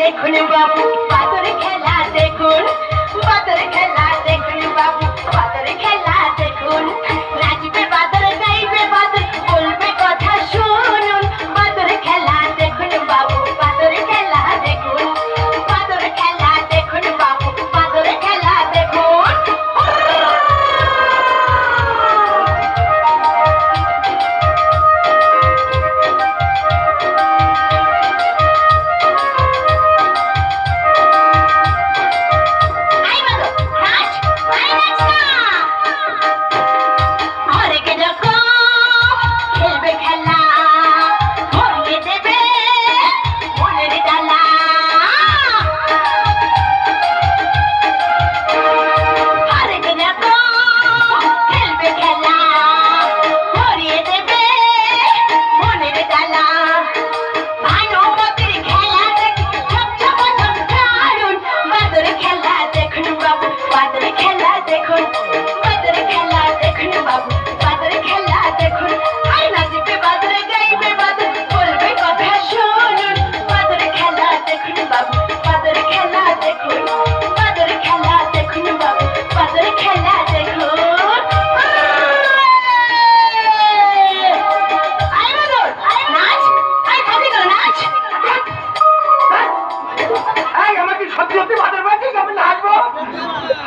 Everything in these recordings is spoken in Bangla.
দেখুন বাবু বাদর খেলা দেখুন, বাদর খেলা দেখুন বাবু, বাদর খেলা দেখুন। নাচবে বাদর, গাইবে বাদর, বলবে কথা শুনুন। বাদর খেলা দেখুন বাবু, বাদর খেলা দেখুন, বাদর খেলা দেখুন বাবু, বাদর খেলা দেখুন।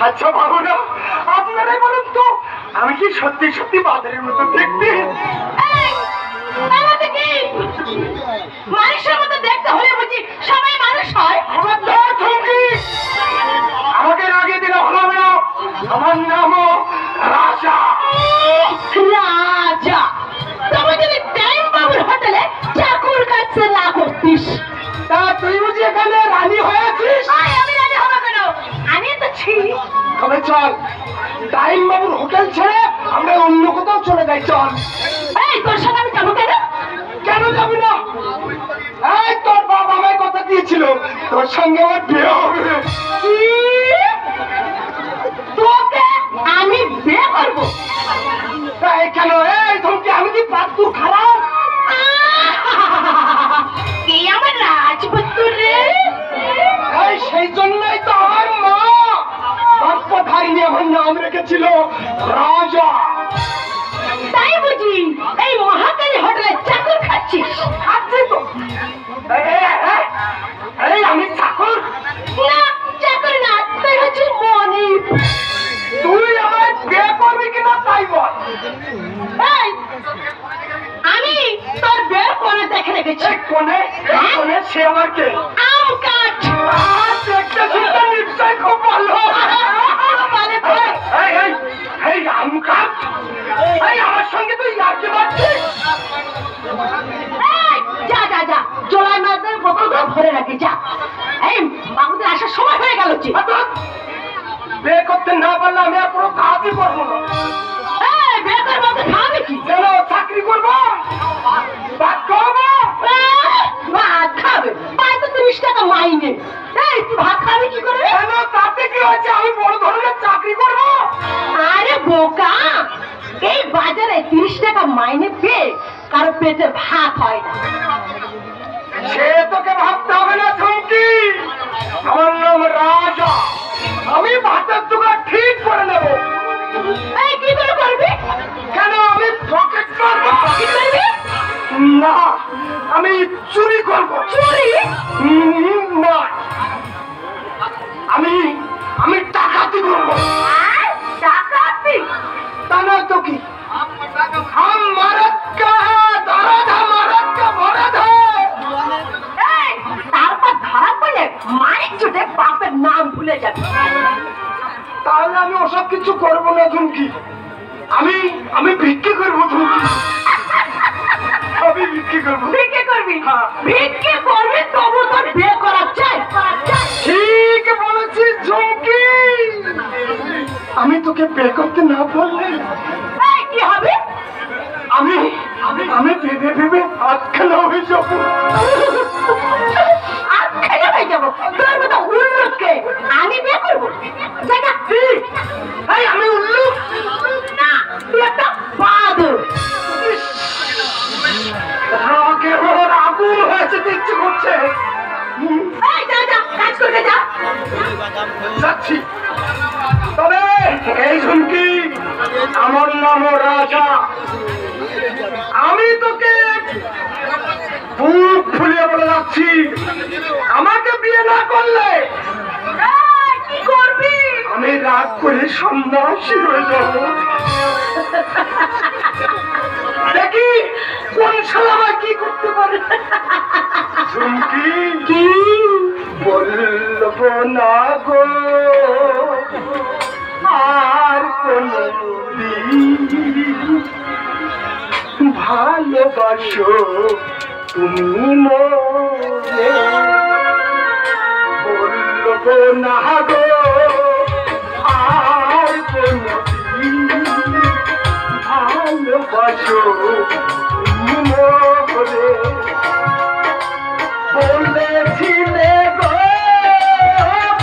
আচ্ছা বাবুরা, আপনারাই বলুন তো, আমি কি সত্যি সত্যি বাদরের মতো দেখতে? মানুষের মতো দেখতে হলে বুঝি সবাই মানুষ হয়? আমাকে লাগিয়ে দিলে হলো না, আমার নাম রাজা। রাজা? তবে যদি টাইম বাবুর হোটেলে চাকুর কাছে না করতিস, তা তুই বুঝি এখানে রানী হয়েছিস? আমি রানী হবো কেন? আমি তো ছিলি। তবে চল, টাইম বাবুর হোটেল ছেড়ে আমরা অন্য কোথাও চলে যাই। চল। এই তোর সঙ্গে আমি যাবো কেন? কেন যাবি না? এই তোর বাবা আমায় কথা দিয়েছিল তোর সঙ্গে আমার বিয়ে হবে। তোকে আমি বিয়ে করবো? তাই কেন? এই ধমকি, আমি কি পাত্তুর খারাপ? কি আমার রাজপুত্র রে? এই সেই জন্যই তো আমার মা বাপ্পাধারিণী আমার নাম রেখেছিল রাজা। তাই বুঝি এই মহাকালী হোটেলে চাকর খাচ্ছিস? খাচ্ছি তো। এই আমি চাকর না, চাকর না, তুই হচ্ছিস মনিব। তুই আমায় বিয়ে করবি কিনা তাই বল। এই আমি তোর বিয়ে করে দেখে রেখেছি। কোনে কোনে সে আমার কে? আম কাঠ। দেখতে শুনতে নিশ্চয় খুব ভালো। এই আম কাঠ, এই আমার সঙ্গে তুই ইয়ার্কি মারছিস? যা যা যা, জোলাই মাছের বোতলটা ভরে রাখি যা। এই বাবুদের আসার সময় হয়ে গেল। বিয়ে করতে না পারলে আমি আর কোনো কাজই করবো না। বিয়ে করবো তো খাবে কি? কেন? চাকরি করবো, ভাত খাওয়াবো। ভাত খাবে? 35 টাকা মাইনে। এই তুই ভাত খাবে কি করে? কেন? তাতে কি হয়েছে? আমি বড় ধরনের চাকরি করবো। আরে বোকা, এই বাজারে 30 টাকা মাইনে পেয়ে কারো পেটে ভাত হয় না। সে তোকে ভাবতে হবে না ঝুমকি, আমার নাম রাজা। আমি ভাতের জোগাড় ঠিক করে নেবো। এই কি করে করবি? কেন? আমি পকেট করবো। কি করবি? না, আমি চুরি করবো। চুরি? না, আমি ডাকাতি করবো। ডাকাতি? তা না তো কি? हम मरद का है दर्द, मरद का मरद है। তারপর ধরা পড়লে মানিক চুটে বাপের নাম ভুলে যাবে। তাহলে আমি ওসব কিছু করবো না ঝুমকি, আমি ভিক্ষে করবো ঝুমকি। আমি ভিক্ষে করবো। ভিক্ষে করবি? ভিক্ষে করবি তবু তোর বিয়ে করা চাই। ঠিক বলেছিস ঝুমকি, আমি তোকে বিয়ে করতে না পারলে কি হবে? আমি ভেবে ভেবে আটখানা হয়ে যাবো। আটখানা হয়ে যাবো? তোর মতো উল্লুককে আমি বিয়ে করবো? আমি উল্লুক না, তুই একটা বাদর। রাগে ওর আগুন হয়েছে, ইচ্ছে করছে। যা যা যাচ্ছি। তবে এই ঝুমকি, আমার নাম রাজা। আমি তোকে বুক ফুলিয়ে বলে যাচ্ছি, আমাকে বিয়ে না করলে কি করবি? আমি রাগ করে সন্ন্যাসী হয়ে যাব। দেখি কোন শালা কি করতে পারে। ঝুমকি কি বলবো না গো আর কোনদিন, ভালোবাসো তুমি মনে, বলবো না গো আর কোনদিন, ভালোবাসো তুমি মনে। বলেছিলে গো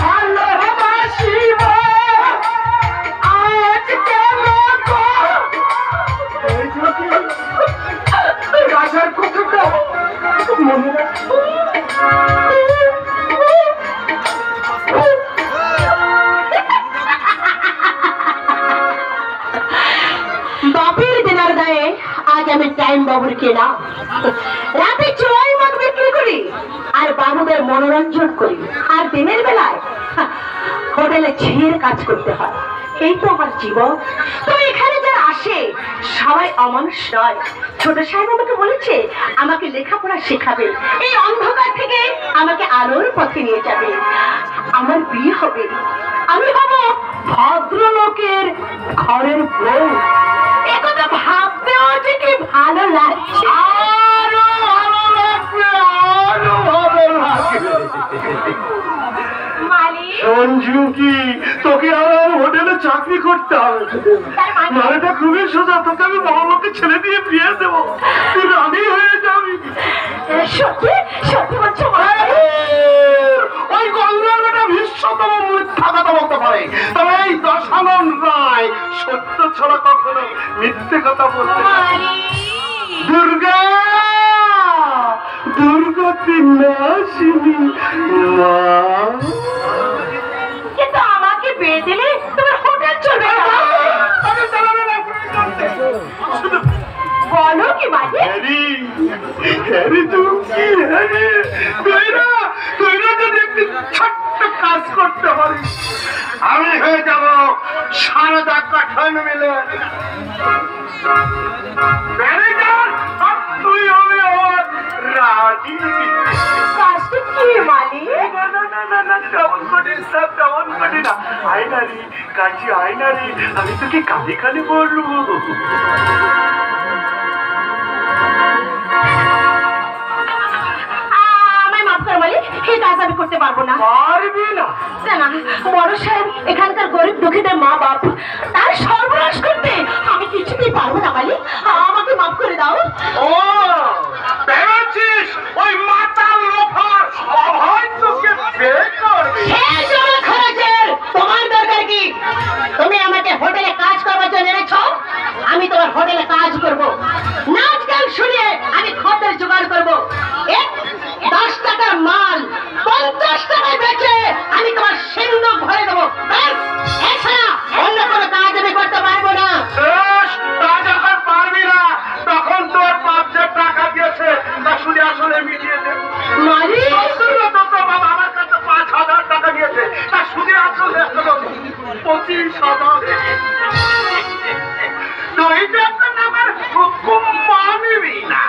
ভালোবাসিব, আজ কেন গো এই যদি রাজার কথাটা মনে রাখো। বাপের দিনার গায়ে আজ আমি টাইম বাবুর কেনা, রাতে চোরাই মদ বিক্রি করি আর বাবুদের মনোরঞ্জন করি, আর দিনের বেলায় হোটেলে ঝিয়ের কাজ করতে হয়। এই তো আমার জীবন। তো এখানে যারা আসে সবাই অমানুষ নয়। ছোট সাহেব আমাকে বলেছে আমাকে লেখাপড়া শেখাবে, এই অন্ধকার থেকে আমাকে আলোর পথে নিয়ে যাবে। আমার বিয়ে হবে, আমি হব ভদ্রলোকের ঘরের বউ। একথা ভাবতেও যে কি ভালো লাগছে। আরো ভালো লাগবে, আরো ভালো লাগবে। মালিক, সঞ্জুকি, তোকে আমার হোটেলে চাকরি করতে হবে। মানেটা খুবই সোজা, তোকে আমি বড় লোকের ছেলে দিয়ে বিয়ে দেবো, তুই রানী হয়ে যাবি। সত্যি সত্যি বলছো? ওই গঙ্গার বেটা বিশ্বতম মিথ্যা কথা বলতে পারে, তবে এই দশানন রায় সত্য ছাড়া কখনো মিথ্যে কথা বলতে পারে না। দুর্গা, দুর্গতি নাসিনী মা। কিন্তু আমাকে বিয়ে দিলে তোমার হোটেল চলবে না। বলো কি মালিক? হ্যারি, হ্যারি তুমি হ্যারি, তুই না যদি একটি ছোট্ট কাজ করতে পারিস, আমি হয়ে যাব সারদা কাঠান মিলে ম্যানেজার, আর তুই হবে আমার রানী। কাজটা কি মালিক? না না না না না, তেমন কঠিন সব তেমন কঠিন না। আয়নারি কাজী, আয়নারি, আমি তোকে কালি কালি বলবো। আমায় মাফ করো মালিক, এই কাজ আমি করতে পারবো না। পারবি না? না, বড় সাহেব এখানকার গরিব দুঃখীদের মা বাপ, তার সর্বনাশ করতে আমি কিছুতেই পারবো না মালিক, আমাকে মাফ করে দাও। ও পেয়েছিস, ওই মাতাল লোফার অভয় তোকে বিয়ে করবে। শেষ আমার খরচের তোমার দরকার কি? তুমি আমাকে হোটেলে কাজ করবার জন্য এনেছ, আমি তোমার হোটেলে কাজ করব। নাচ গান শুনিয়ে আমি খদ্দের জোগাড় করব। 10 টাকার মাল 50 টাকায় বেচে আমি তোমার সিন্ধু ভরে দেবো। ব্যাস, এছাড়া অন্য কোনো কাজ আমি করতে পারবো না। বেশ, তা যখন পারবি না, তখন তোর বাপ যে টাকা দিয়েছে তা শুনে আসলে মিটিয়ে দে। মালিক, তোর বাবা আমার কাছে 5,000 টাকা দিয়েছে, তা শুনে আসলে 25,000। তুই যখন আমার হুকুম মানবি না,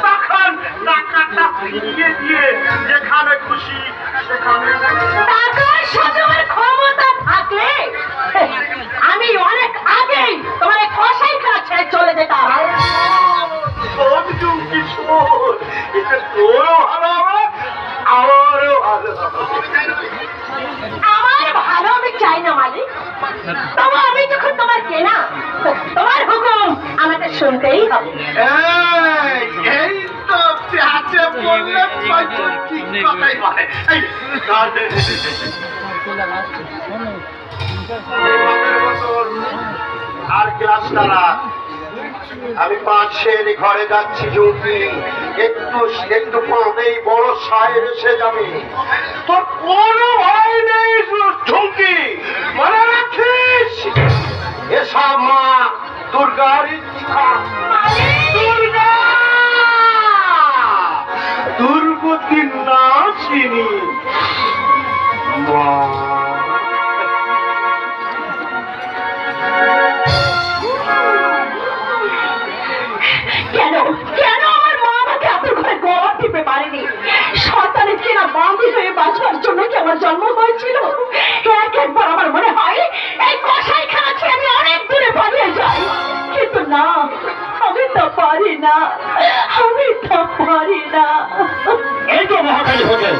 তখন টাকাটা ফিরিয়ে দিয়ে যেখানে খুশি সেখানে টাকার সাথে আমার ক্ষমতা থাকলে আমি অনেক আগেই তোমার এই কসাইখানা ছেড়ে চলে যেতাম। এতে তোরও ভালো হবে, আমারও ভালো হবে। আমার ভালো আমি চাই না মালিক, তবু আমি যখন তোমার কেনা, তোমার হুকুম আমাকে শুনতেই হবে। এই তো পেঁচে বললে ঠিক কথাই বলে। এই, আর গ্লাসটা রাখ। আমি পাশের ঘরে যাচ্ছি ঝুঁকি, একটু একটু পরেই বড় সাহেব এসে যাবে। তোর কোনো ভয় নেই ঝুঁকি, মনে রাখিস এসব মা দুর্গার ইচ্ছা। দুর্গা দুর্গতি নাশিনী মা। কেন কেন আমার মা আমাকে আপনার ঘরে গলা টিপে পারেনি? সন্তানের কিনা বাঁধি হয়ে বাঁচবার জন্য কি আমার জন্ম হয়েছিল? একবার আমার মনে হয় এই কসাইখানা ছেড়ে আমি অনেক দূরে পালিয়ে যাই, কিন্তু না, আমি তা পারি না, আমি তা পারি না। এই তো মহাকালী হোটেল।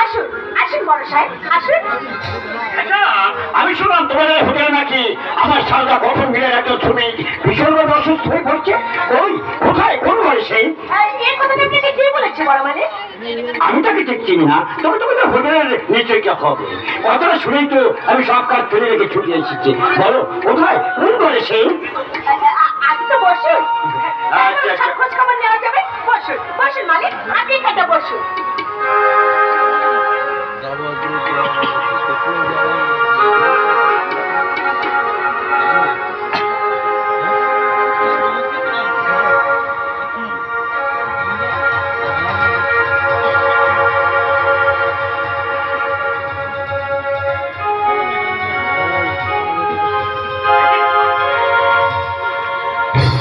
আসুন আসুন বড় সাহেব, আসুন। আচ্ছা, আমি শুনলাম তোমাদের হোটেলে নাকি আমার সারদা গঠন মিলের একটা ছবি ভীষণভাবে অসুস্থ হয়ে পড়ছে। ওই কোথায়, কোন বয়সে? এই কথাটা আপনাকে কে বলেছে বড় মানে? আমি তাকে ঠিক চিনি না, তবে তোমাদের হোটেলের নিশ্চয়ই কে হবে। কথাটা শুনেই তো আমি সব কাজ ফেলে রেখে ছুটে এসেছি। বলো কোথায়, কোন বয়সে? আগে তো বসুন, আচ্ছা, আচ্ছা। খোঁজ খবর নেওয়া যাবে। বসুন বসুন মালিক, আপনি এখানটা বসুন।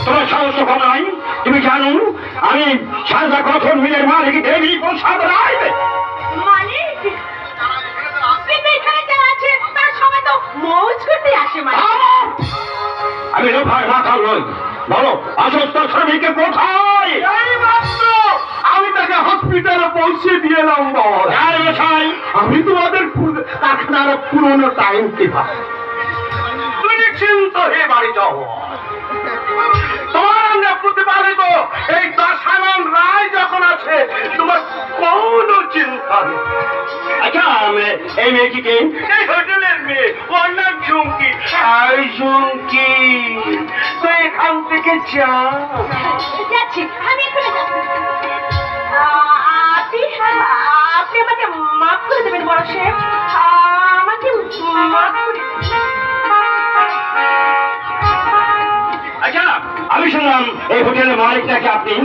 তোমার সাহস কম নাই? তুমি জানো আমি সারদা গঠন মিলের মালিক দেবী প্রসাদ রায়। মালিক, কিন্তু এখানে যারা আছে তারা সবাই তো মৌজ করতে আসে মালিক। আমি লোভার মাথা নই। বলো অসুস্থ শ্রমিককে কোথায়? আমি তাকে হসপিটালে পৌঁছে দিয়ে এলাম। আমি তোমাদের কারখানার পুরোনো টাইম কিপার। তুমি চিন্তা হয়ে বাড়ি যাও। তোমার প্রতিপালিত এই দশানন রায় যখন আছে, তোমার কোনো চিন্তা নেই। আচ্ছা, এই মেয়েটিকে? এই হোটেলের মেয়ে, ওর নাম ঝুমকি। এই ঝুমকি, তো এখান থেকে যা। যাচ্ছি, আমি এখানে যাচ্ছি। আপনি আমাকে মাফ করে দেবেন বড় সাহেব, আমাকে মাফ করে দেবেন। আচ্ছা, আমি শুনলাম এই হোটেলের মালিক নাকি আপনি।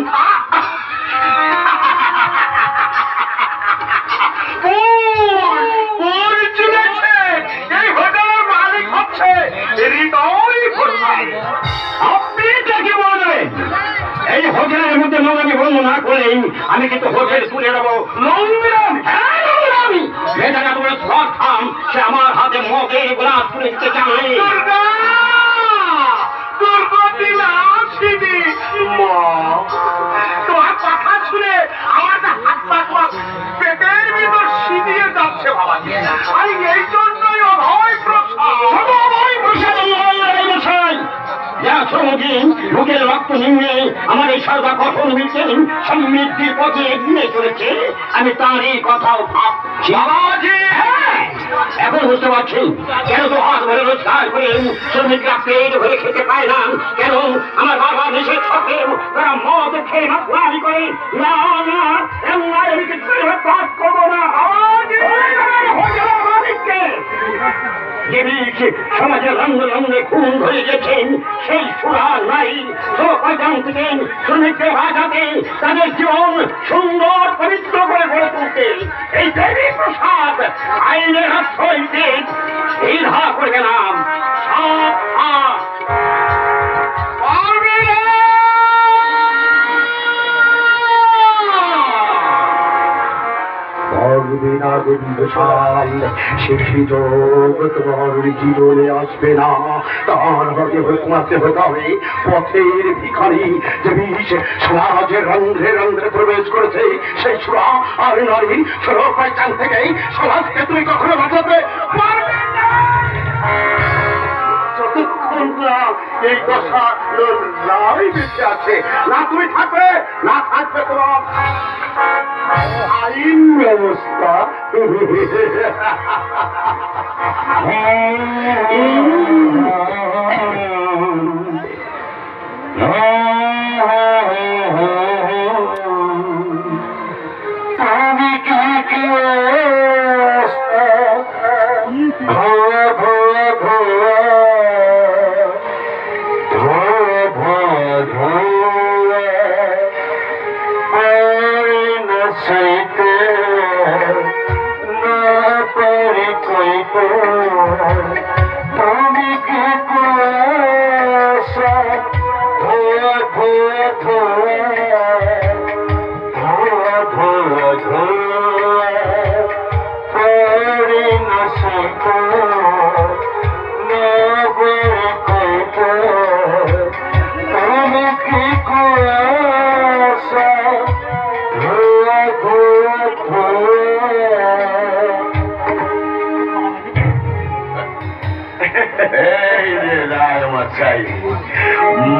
এই হোটেলের মালিক হচ্ছে হৃদয় প্রসাদ। আপনি তাকে বলবেন এই হোটেলের মধ্যে নোংরামি বন্ধ না করলেই আমি কিন্তু হোটেল তুলে দেবো। নোংরামি? হ্যাঁ, নোংরামি। বেচারা তোমার সব খাম, সে আমার হাতে মদের গ্লাস তুলে দিতে চায়। দুর্গা দুর্গতি নাশিনী মা, তোমার কথা শুনে আমার হাত পা পেটের ভিতর সিঁদিয়ে যাচ্ছে বাবা। আমি এই জন্যই অভয় প্রসাদ। অভয় প্রসাদ মশাই, যারা শ্রমদিন বুকের রক্ত নিয়ে আমার এই সারদা গঠন মিলছেন সমৃদ্ধির পথে এগিয়ে চলেছে, আমি তাঁরই কথাও ভাবছি। বাবাজি, হ্যাঁ, এখন বুঝতে পারছি কেন তো হাত ভরে রোজগার করে শ্রমিকরা পেট ভরে খেতে পায় না, কেন আমার বাবা দেশের থাকে তারা মদ খেয়ে মাতলামি করে। না না, এমন আমি কিছু কাজ করবো না। সমাজের রঙে রঙে খুন ধরে গেছেন সেই সুরা নাই জানতেন শ্রমিকদের বাঁচাতে, তাদের জীবন সুন্দর পবিত্র করে গড়ে তুলতেন। এই দেবী প্রসাদ আইনের আশ্রয় দিন, এই ধা করে গেলাম। সেই সুযোগ তোমার জীবনে আসবে না। তার হতে তোমাকে হতে হবে পথের ভিখারি, যে বিষ সমাজের রন্ধ্রে রন্ধ্রে প্রবেশ করেছে সেই সুরা আর নারী সুরক্ষান থেকে সমাজকে তুমি কখনো বাঁচাতে পারবে না। যতক্ষণ না এই দশা রায় বেঁচে আছে, না তুমি থাকবে না থাকবে তোমার আইন ব্যবস্থা।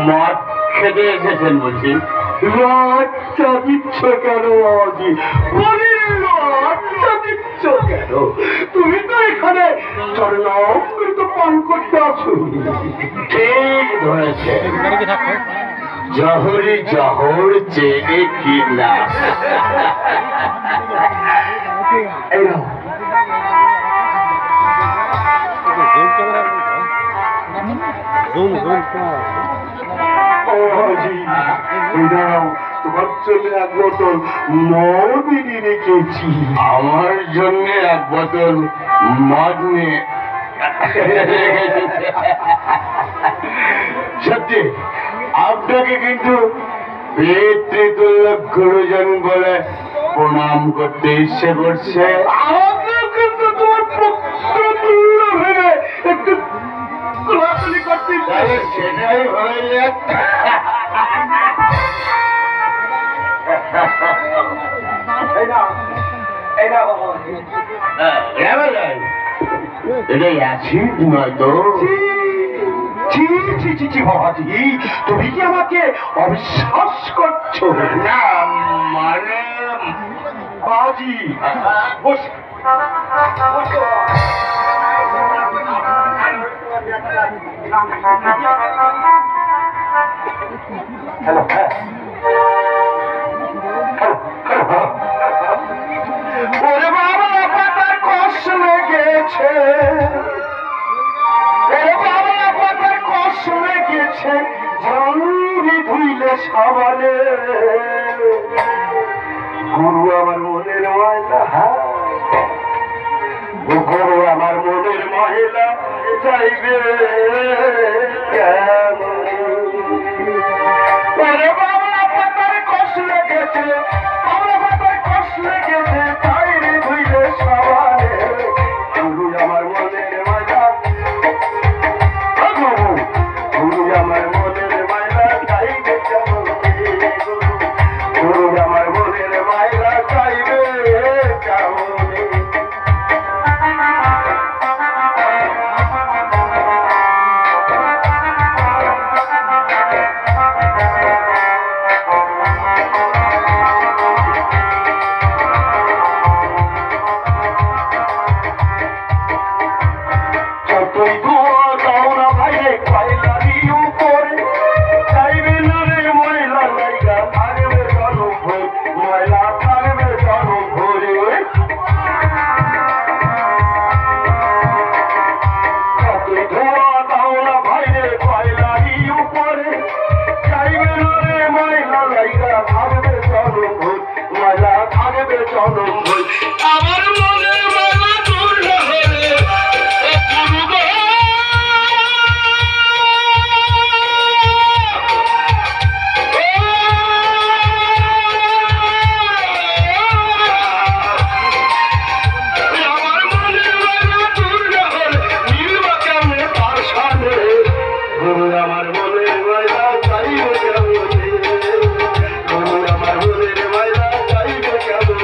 মদ খেতে এসেছেন বলছি? লজ্জা দিচ্ছ কেন বাবাজি? লজ্জা দিচ্ছ কেন? তুমি তো এখানে চরণামৃত পান করতে আছো। ঠিক ধরেছে, জহরি জহর চেয়ে কি না। এই নাও। তোমার জন্য এক বোতল মদিনী রেখেছি। আমার জন্য এক বোতল মদ নিয়ে সত্যি আপনাকে কিন্তু পিতৃতুল্য গুরুজন বলে প্রণাম করতে ইচ্ছে করছে। আমাদের কিন্তু তোমার পুত্রতুল্য ভেবে একটু কোলাকুলি করতে সেটাই হয়ে এটাই অ্যাসিড নয় তো? বাবাজি, তুমি কি আমাকে অবিশ্বাস করছো? না মানে বাবাজি বস। হ্যালো, ওরে বাবা পাতার কষ্ট লেগেছে, ওরে বাবা পাতার কষ্ট লেগেছে, জানি ধুইলে সাবানে। গুরু আমার মনের ময়লা, গুরু আমার মনের মহিলা চাইবে কেমন? ওরে বাবা পাতার কষ্ট লেগেছে, বাবা পাতার কষ্ট লেগেছে, তাই রে ধুইলে সাবানে। গুরু আমার মনের ময়লা, গুরু আমার মনের ময়লা চাইবে কেমন? গুরু আমার মনের ময়লা চাইবে কেমন? আমার মনে মালা দূর হলে আমার মনে মালা দূর হলে নীলবা কেমনে তার সামনে। আমার মনের মালা চাইবে কেমনে? আমার মনের মালা চাইবে কেমন?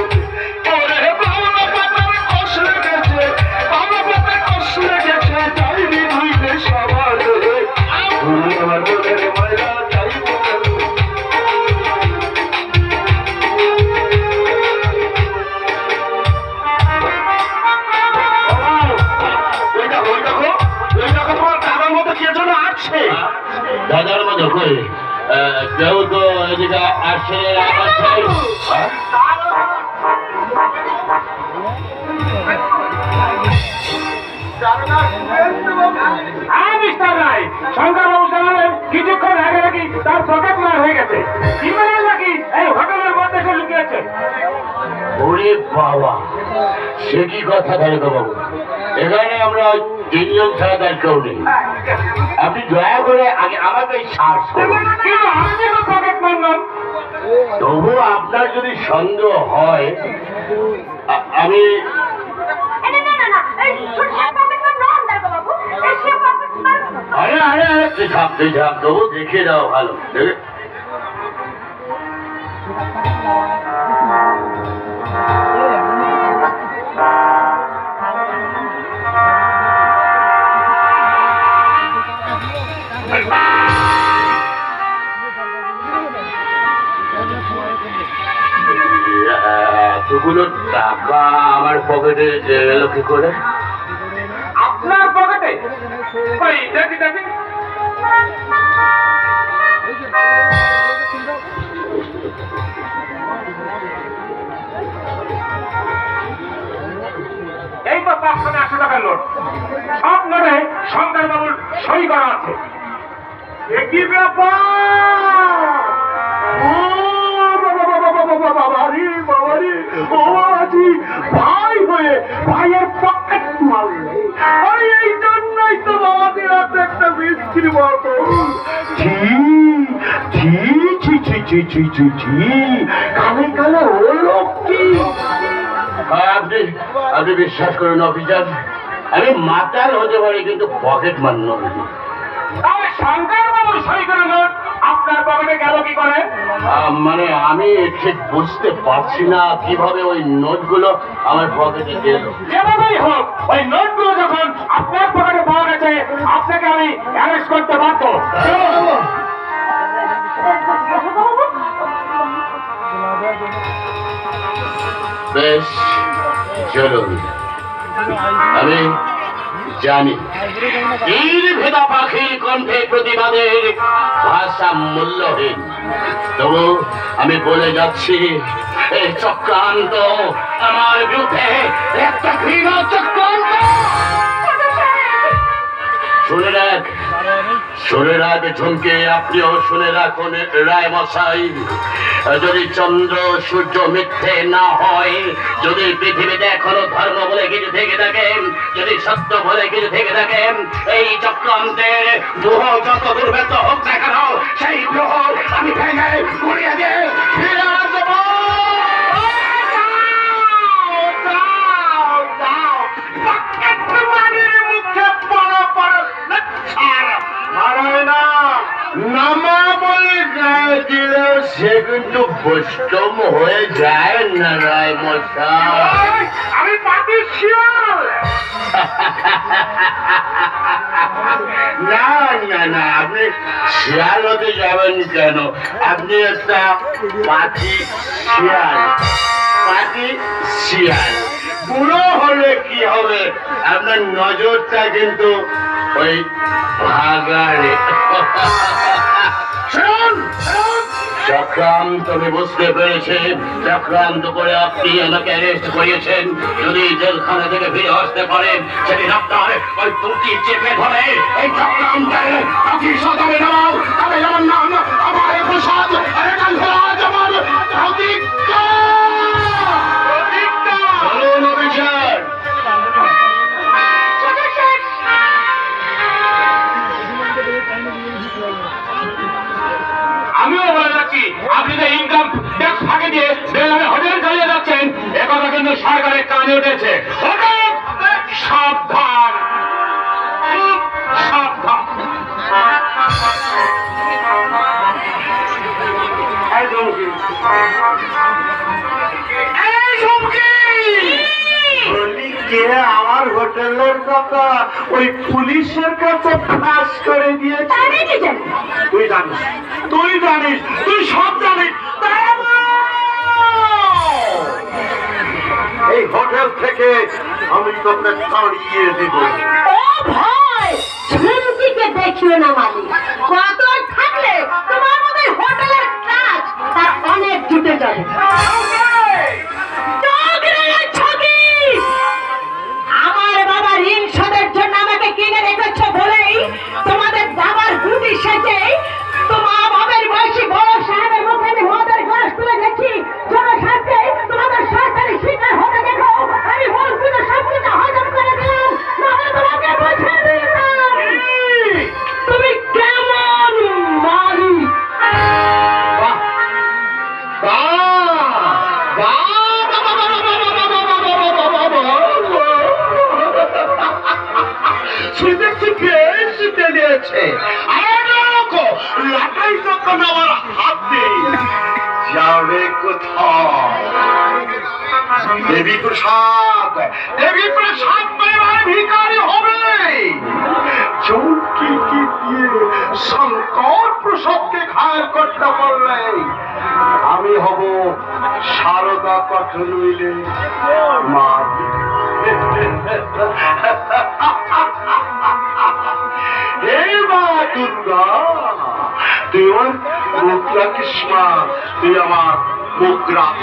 দাদার মতো কই কেউ তো এদিকে আসছে হ্যাঁ মিস্টার রায়, শঙ্কর বাবু জানালেন কিছুক্ষণ আগে নাকি তার পকেট মার হয়ে গেছে। ক্রিমিনাল নাকি এই হোটেলের মধ্যে এসে লুকিয়েছে। ওরে বাবা, সে কি কথা তাহলে বাবু? এখানে আমরা তিনজন ছাড়া তার কেউ নেই। আপনি দয়া করে আগে আমাকে সার্চ করুন। কিন্তু আমি তো পকেট মারলাম। তবু আপনার যদি সন্দেহ হয়, আমি আরে আরে আরে তুই থাক তবু দেখে দাও ভালো। এতগুলো টাকা আমার পকেটে এলো কি করে? আপনার পকেটে? কই দেখি দেখি। এই তো 500 টাকার নোট। সব নোটে শঙ্কর বাবুর সই করা আছে। কি ব্যাপার? বাবারি ও আজি ভাই হয়ে ভাইয়ের পকেট মারলে। আরে এই জন্যই তো আমাদের হাতে একটা বিস্কির মতো। কালে কালে হলো কি? আপনি বিশ্বাস করুন অফিসার, আমি মাতাল হতে পারি কিন্তু পকেট মার নয়। তাহলে শঙ্কর বাবুর সই করা নোট আপনার পকেটে গেল কি করে? মানে আমি ঠিক বুঝতে পারছি না কিভাবে ওই নোটগুলো আমার পকেটে গেল। যেভাবেই হোক, ওই নোটগুলো যখন আপনার পকেটে পাওয়া গেছে, আপনাকে আমি অ্যারেস্ট করতে বাধ্য। বেশ চলুন, আমি জানি ভেদা পাখির কণ্ঠে প্রতিবাদের ভাষা মূল্যহীন। তবু আমি বলে যাচ্ছি, এই চক্রান্ত আমার বিরুদ্ধে একটা ঘৃণা চক্রান্ত। শুনে রাখ ঝুমকে, আপনিও শুনে রাখুন রায় মশাই। যদি চন্দ্র সূর্য মিথ্যে না হয়, যদি পৃথিবীতে এখনো ধর্ম বলে কিছু থেকে থাকেন, যদি সত্য বলে কিছু থেকে থাকেন, এই চক্রান্তের গ্রহ যত দুর্ভেদ্য হোক না কেন, সেই গ্রহ আমি ভেঙে গুড়িয়ে দিয়ে ফিরে আসব। নামা বলে গায়ে দিলে সে কিন্তু বৈষ্ণব হয়ে যায় না রায় মশাই। আমি পাতি শিয়াল। না না না, আপনি শিয়াল হতে যাবেন কেন? আপনি একটা পাতি শিয়াল। পাতি শিয়াল বুড়ো হলে কি হবে? আপনার নজরটা কিন্তু ওই ভাগাড়ে। চক্রান্ত আমি বুঝতে পেরেছি। চক্রান্ত করে আপনি আমাকে অ্যারেস্ট করিয়েছেন। যদি জেলখানা থেকে ফিরে আসতে পারেন, সেদিন আপনার ওই দুটি চেপে ধরে এই চক্রান্তের পাখি সদমে নাও। তবে আমার নাম আমার প্রসাদ, এটাই হলো আজ আমার প্রতিজ্ঞা। চলুন অফিসার। আমিও বলে যাচ্ছি, আপনি যে ইনকাম ট্যাক্স ফাঁকি দিয়ে বেনামে হোটেল চালিয়ে যাচ্ছেন, একথা কিন্তু সরকারের কানে উঠেছে। সাবধান সাবধান। আমার হোটেলের কথা ওই পুলিশের কাছে ফাঁস করে দিয়েছে। তুই জানিস, তুই জানিস, তুই সব জানিস। এই হোটেল থেকে আমি তোকে তাড়িয়ে দিব। ও ভাই, ঝুমকিকে দেখিও না মালিক। কত থাকলে তোমার মতো হোটেলের কাজ তার অনেক জুটে যাবে। আমার বাবা ঋণ শোধের হয়েছে। লাটাই যখন আমার হাতে যাবে কোথায়? দেবী প্রসাদ এবার ভিখারি হবে। চৌকি কি দিয়ে শঙ্কর প্রসাদকে ঘায়ল করতে পারলে আমি হব সারদা কঠন মিলে মা। হে মা দুর্গা, তুই আমার মুখ রাখিস মা, তুই আমার মুখ রাখ।